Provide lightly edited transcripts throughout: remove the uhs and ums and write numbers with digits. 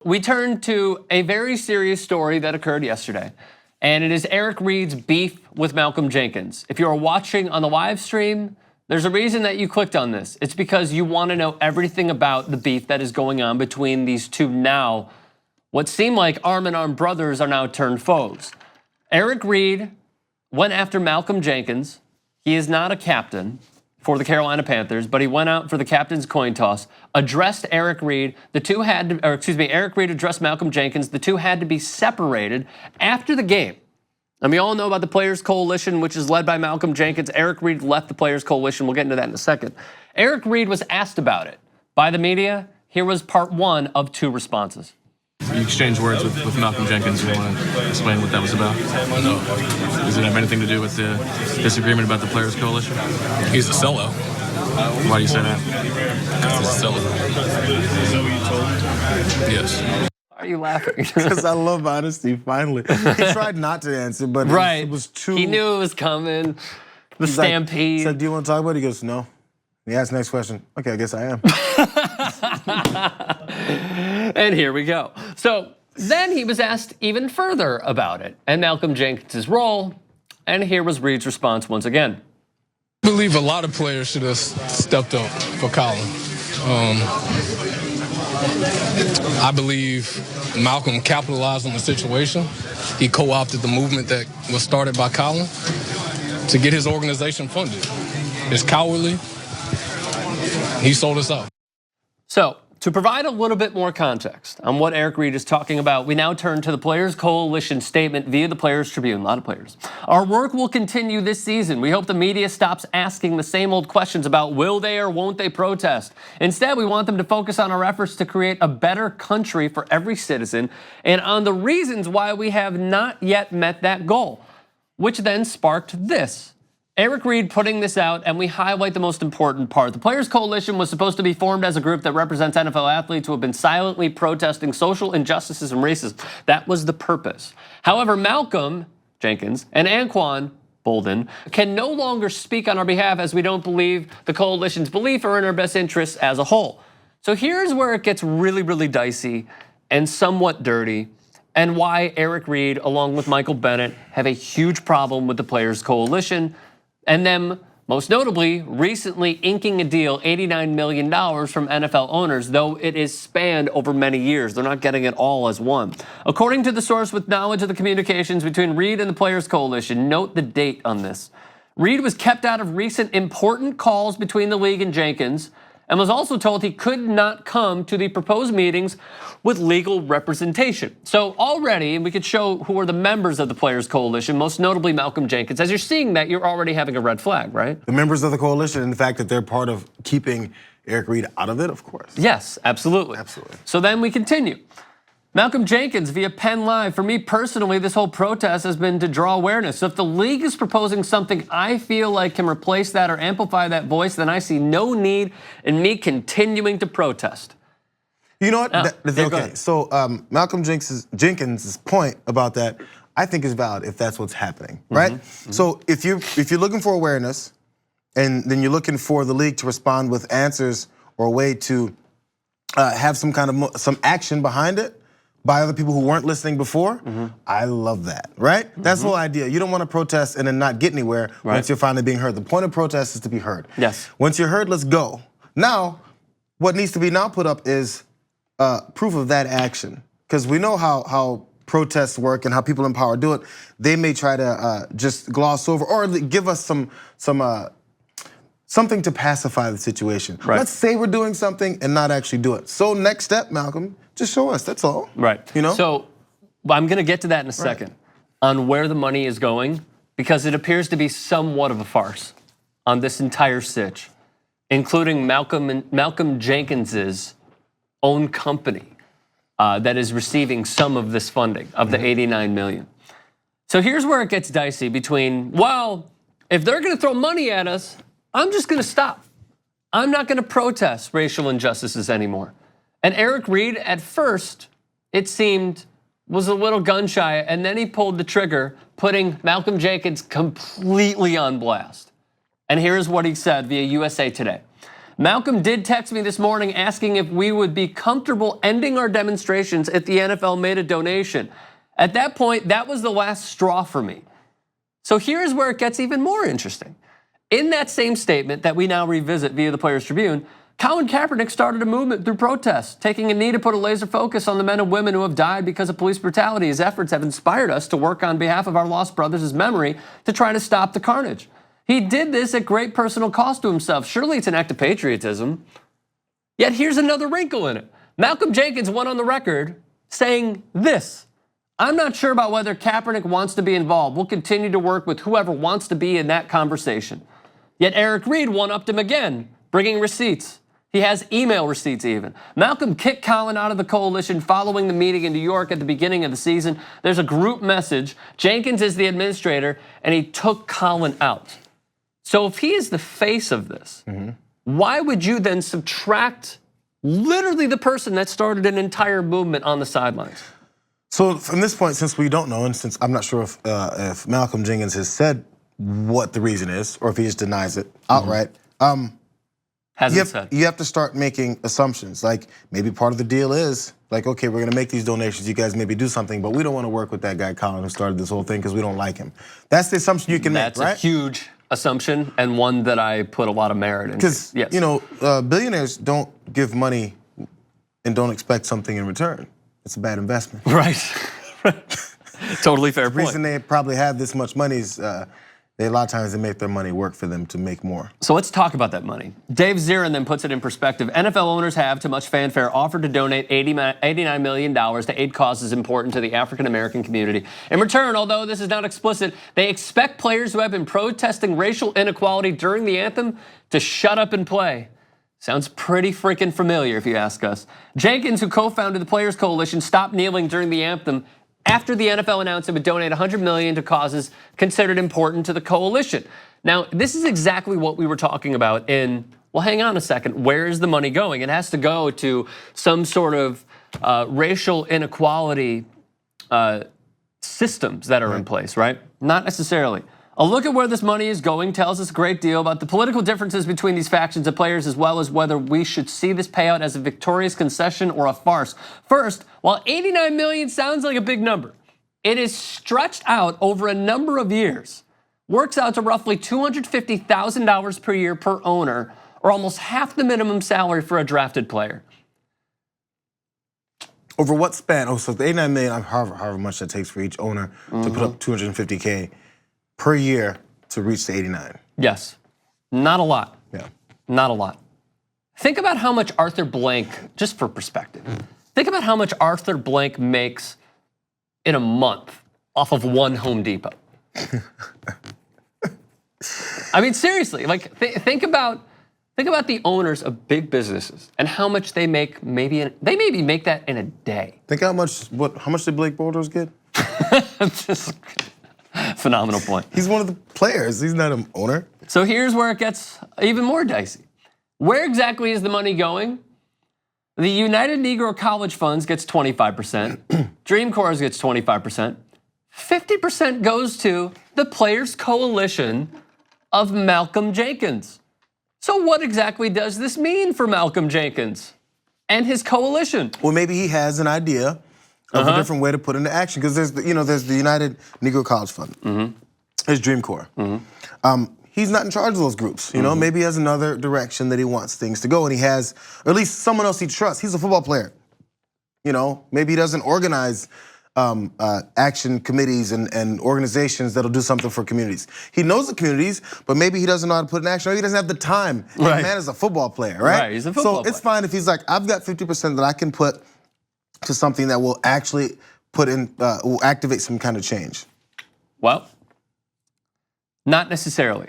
We turn to a very serious story that occurred yesterday, and it is Eric Reid's beef with Malcolm Jenkins. If you are watching on the live stream, there's a reason that you clicked on this. It's because you want to know everything about the beef that is going on between these two now. What seem like arm-in-arm brothers are now turned foes. Eric Reid went after Malcolm Jenkins. He is not a captain for the Carolina Panthers, but he went out for the captain's coin toss, addressed Eric Reid. Eric Reid addressed Malcolm Jenkins. The two had to be separated after the game. And we all know about the Players Coalition, which is led by Malcolm Jenkins. Eric Reid left the Players Coalition. We'll get into that in a second. Eric Reid was asked about it by the media. Here was part one of two responses. You exchanged words with Malcolm Jenkins. You want to explain what that was about? No. Does it have anything to do with the disagreement about the Players Coalition? He's a sellout. Why do you say that? Because he's a sellout. Is that what you told him? Yes. Why are you laughing? Because I love honesty, finally. He tried not to answer, but it was too... He knew it was coming. The stampede. He said, do you want to talk about it? He goes, no. He asked the next question. Okay, I guess I am. And here we go. So then he was asked even further about it and Malcolm Jenkins' role. And here was Reid's response once again. I believe a lot of players should have stepped up for Colin. I believe Malcolm capitalized on the situation. He co-opted the movement that was started by Colin to get his organization funded. It's cowardly. He sold us out. So to provide a little bit more context on what Eric Reid is talking about, we now turn to the Players Coalition statement via the Players Tribune. A lot of players. Our work will continue this season. We hope the media stops asking the same old questions about will they or won't they protest. Instead, we want them to focus on our efforts to create a better country for every citizen and on the reasons why we have not yet met that goal, which then sparked this. Eric Reid putting this out, and we highlight the most important part. The Players Coalition was supposed to be formed as a group that represents NFL athletes who have been silently protesting social injustices and racism. That was the purpose. However, Malcolm Jenkins and Anquan Bolden can no longer speak on our behalf as we don't believe the coalition's belief are in our best interests as a whole. So here's where it gets really, really dicey and somewhat dirty, and why Eric Reid, along with Michael Bennett, have a huge problem with the Players Coalition. And them, most notably, recently inking a deal, $89 million from NFL owners, though it is spanned over many years. They're not getting it all as one. According to the source with knowledge of the communications between Reid and the Players Coalition, note the date on this. Reid was kept out of recent important calls between the league and Jenkins, and was also told he could not come to the proposed meetings with legal representation. So already, we could show who are the members of the Players Coalition, most notably Malcolm Jenkins. As you're seeing that, you're already having a red flag, right? The members of the coalition and the fact that they're part of keeping Eric Reid out of it, of course. Yes, absolutely. Absolutely. So then we continue. Malcolm Jenkins via Penn Live. For me personally, this whole protest has been to draw awareness. So if the league is proposing something I feel like can replace that or amplify that voice, then I see no need in me continuing to protest. You know what? Okay, so Malcolm Jenkins' point about that, I think is valid if that's what's happening, right? Mm-hmm. So if you're looking for awareness, and then you're looking for the league to respond with answers or a way to have some kind of some action behind it by other people who weren't listening before, I love that, right? That's the whole idea. You don't want to protest and then not get anywhere once you're finally being heard. The point of protest is to be heard. Yes. Once you're heard, let's go. Now, what needs to be now put up is proof of that action. Because we know how protests work and how people in power do it. They may try to just gloss over or give us something to pacify the situation. Right. Let's say we're doing something and not actually do it. So next step, Malcolm, just show us, that's all. Right. You know? So I'm gonna get to that in a second on where the money is going, because it appears to be somewhat of a farce on this entire sitch, including Malcolm Jenkins's own company that is receiving some of this funding of the $89 million. So here's where it gets dicey between, well, if they're gonna throw money at us, I'm just gonna stop. I'm not gonna protest racial injustices anymore. And Eric Reid, at first, it seemed, was a little gun shy, and then he pulled the trigger, putting Malcolm Jenkins completely on blast. And here's what he said via USA Today. Malcolm did text me this morning asking if we would be comfortable ending our demonstrations if the NFL made a donation. At that point, that was the last straw for me. So here's where it gets even more interesting. In that same statement that we now revisit via the Players Tribune, Colin Kaepernick started a movement through protests, taking a knee to put a laser focus on the men and women who have died because of police brutality. His efforts have inspired us to work on behalf of our lost brothers' memory to try to stop the carnage. He did this at great personal cost to himself. Surely it's an act of patriotism. Yet here's another wrinkle in it. Malcolm Jenkins went on the record saying this: I'm not sure about whether Kaepernick wants to be involved. We'll continue to work with whoever wants to be in that conversation. Yet Eric Reid one-upped him again, bringing receipts. He has email receipts even. Malcolm kicked Colin out of the coalition following the meeting in New York at the beginning of the season. There's a group message. Jenkins is the administrator, and he took Colin out. So if he is the face of this, why would you then subtract literally the person that started an entire movement on the sidelines? So from this point, since we don't know, and since I'm not sure if Malcolm Jenkins has said what the reason is, or if he just denies it outright, you have to start making assumptions. Like maybe part of the deal is like, okay, we're gonna make these donations. You guys maybe do something, but we don't want to work with that guy Colin who started this whole thing because we don't like him. That's the assumption you can make, right? That's a huge assumption and one that I put a lot of merit into. Because you know, billionaires don't give money and don't expect something in return. It's a bad investment. Right. Totally fair The point. reason they probably have this much money is a lot of times they make their money work for them to make more. So let's talk about that money. Dave Zirin then puts it in perspective. NFL owners have, to much fanfare, offered to donate $89 million to aid causes important to the African-American community. In return, although this is not explicit, they expect players who have been protesting racial inequality during the anthem to shut up and play. Sounds pretty freaking familiar if you ask us. Jenkins, who co-founded the Players Coalition, stopped kneeling during the anthem after the NFL announced it would donate $100 million to causes considered important to the coalition. Now, this is exactly what we were talking about in, well, hang on a second, where is the money going? It has to go to some sort of racial inequality systems that are in place, right? Not necessarily. A look at where this money is going tells us a great deal about the political differences between these factions of players, as well as whether we should see this payout as a victorious concession or a farce. First, while $89 million sounds like a big number, it is stretched out over a number of years. Works out to roughly $250,000 per year per owner, or almost half the minimum salary for a drafted player. Over what span? Oh, so the $89 million, however much that takes for each owner to put up $250K per year to reach the 89. Yes, not a lot. Yeah. Not a lot. Think about how much Arthur Blank, just for perspective, think about how much Arthur Blank makes in a month off of one Home Depot. I mean, seriously, like think about the owners of big businesses and how much they make. They maybe make that in a day. Think how much did Blake Bortles get? Just phenomenal point. He's one of the players. He's not an owner. So here's where it gets even more dicey. Where exactly is the money going? The United Negro College Funds gets 25%. Dream Corps gets 25%. 50% goes to the Players Coalition of Malcolm Jenkins. So what exactly does this mean for Malcolm Jenkins and his coalition? Well, maybe he has an idea of a different way to put into action, because there's the United Negro College Fund, there's Dream Corps. He's not in charge of those groups. You know, maybe he has another direction that he wants things to go, and he has, or at least someone else he trusts. He's a football player. You know, maybe he doesn't organize action committees and organizations that'll do something for communities. He knows the communities, but maybe he doesn't know how to put in action, or he doesn't have the time. Right. The man is a football player, right? Right, he's a football player. So it's fine if he's like, I've got 50% that I can put to something that will actually will activate some kind of change. Well, not necessarily,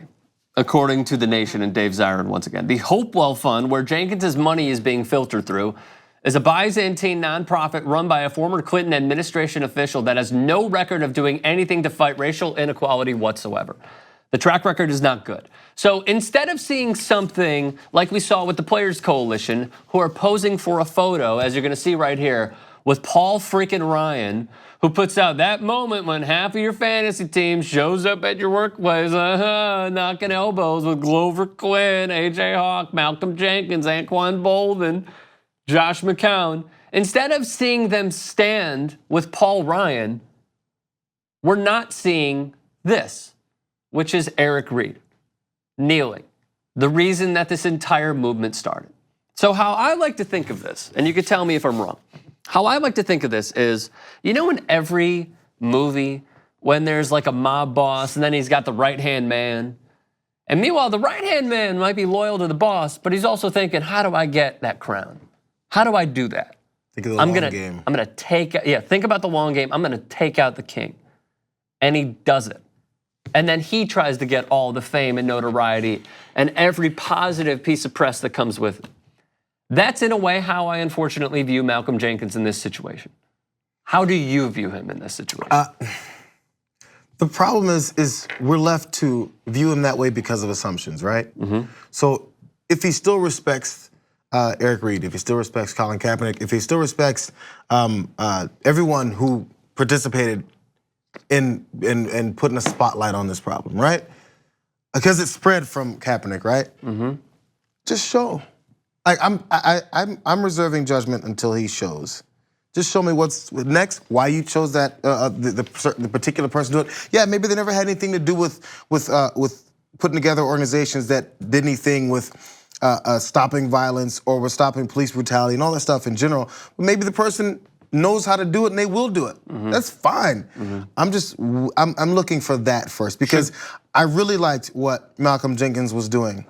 according to The Nation and Dave Zirin once again. The Hopewell Fund, where Jenkins' money is being filtered through, is a Byzantine nonprofit run by a former Clinton administration official that has no record of doing anything to fight racial inequality whatsoever. The track record is not good. So instead of seeing something like we saw with the Players Coalition, who are posing for a photo, as you're gonna see right here, with Paul freaking Ryan, who puts out that moment when half of your fantasy team shows up at your workplace, knocking elbows with Glover Quinn, AJ Hawk, Malcolm Jenkins, Anquan Bolden, Josh McCown. Instead of seeing them stand with Paul Ryan, we're not seeing this, which is Eric Reid kneeling, the reason that this entire movement started. So how I like to think of this, and you can tell me if I'm wrong, how I like to think of this is, you know, in every movie when there's like a mob boss and then he's got the right-hand man, and meanwhile the right-hand man might be loyal to the boss, but he's also thinking, how do I get that crown? How do I do that? Think of the long game. I'm gonna think about the long game. I'm gonna take out the king. And he does it. And then he tries to get all the fame and notoriety and every positive piece of press that comes with it. That's in a way how I unfortunately view Malcolm Jenkins in this situation. How do you view him in this situation? The problem is we're left to view him that way because of assumptions, right? So if he still respects Eric Reid, if he still respects Colin Kaepernick, if he still respects everyone who participated in putting a spotlight on this problem, right? Because it spread from Kaepernick, right? Just show. Like I'm reserving judgment until he shows. Just show me what's next. Why you chose that the particular person to do it? Yeah, maybe they never had anything to do with putting together organizations that did anything with stopping violence or with stopping police brutality and all that stuff in general. But maybe the person knows how to do it and they will do it. That's fine. I'm looking for that first because I really liked what Malcolm Jenkins was doing.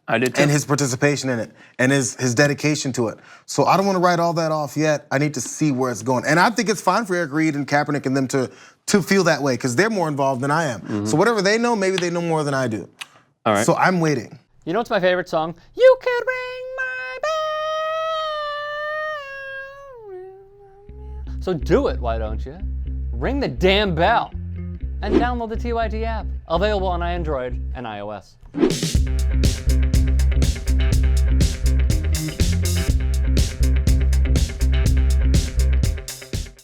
I did too. And his participation in it and his dedication to it. So I don't want to write all that off yet. I need to see where it's going. And I think it's fine for Eric Reid and Kaepernick and them to feel that way because they're more involved than I am. So whatever they know, maybe they know more than I do. All right. So I'm waiting. You know what's my favorite song? You could ring my bell. So do it, why don't you? Ring the damn bell. And download the TYT app. Available on Android and iOS.